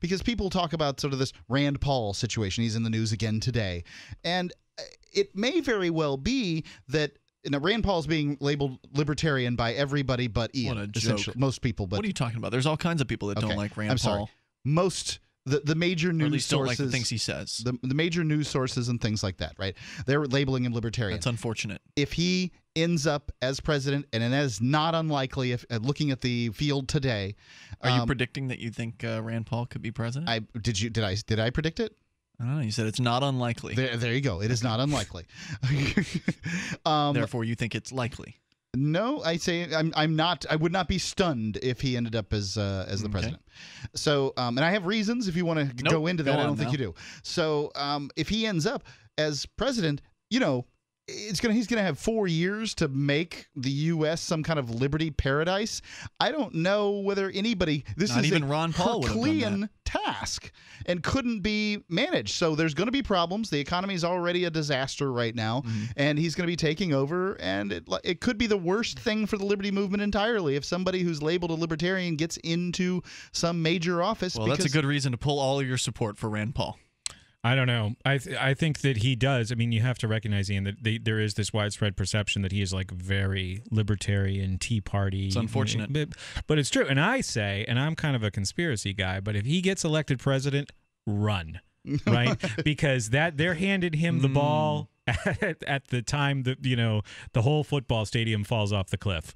because people talk about sort of this Rand Paul situation. He's in the news again today. And it may very well be that Rand Paul is being labeled libertarian by everybody but Ian. What a joke. Most people. But what are you talking about? There's all kinds of people that don't like Rand I'm Paul. Sorry. Most the major news or at least sources don't like the things he says. The major news sources and things like that, right? They're labeling him libertarian. That's unfortunate. If he ends up as president, and that is not unlikely, if looking at the field today. Are you predicting that you think Rand Paul could be president? Did I predict it? I don't know. You said it's not unlikely. There you go. It is not unlikely. Therefore, you think it's likely. No, I say I'm not. I would not be stunned if he ended up as the president. So, and I have reasons. If you want to go into that, I don't think you do. So, if he ends up as president, he's gonna have 4 years to make the U.S. some kind of liberty paradise. I don't know whether anybody. Not even Ron Paul would have done Herculean task and couldn't be managed. So there's going to be problems. The economy is already a disaster right now, and he's going to be taking over. And it could be the worst thing for the liberty movement entirely if somebody who's labeled a libertarian gets into some major office. Well, that's a good reason to pull all of your support for Rand Paul. I don't know. I think that he does. I mean, you have to recognize, Ian, that there is this widespread perception that he is like very libertarian, Tea Party. It's unfortunate. But it's true. And I say, and I'm kind of a conspiracy guy, but if he gets elected president, run, right? Because they're handing him the ball at the time that the whole football stadium falls off the cliff,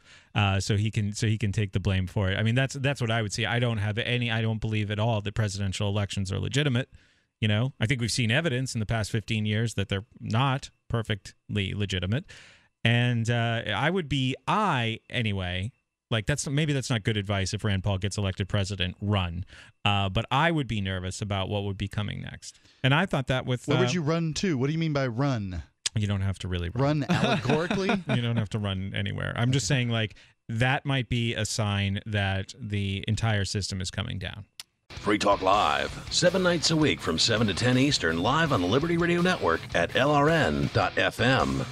so he can take the blame for it. I mean, that's what I would say. I don't believe at all that presidential elections are legitimate. I think we've seen evidence in the past 15 years that they're not perfectly legitimate. And anyway, like maybe that's not good advice if Rand Paul gets elected president, run. But I would be nervous about what would be coming next. And I thought that with... Where would you run to? What do you mean by run? You don't have to really run. Run allegorically? You don't have to run anywhere. I'm just saying, like, that might be a sign that the entire system is coming down. Free Talk Live, 7 nights a week from 7 to 10 Eastern, live on the Liberty Radio Network at LRN.FM.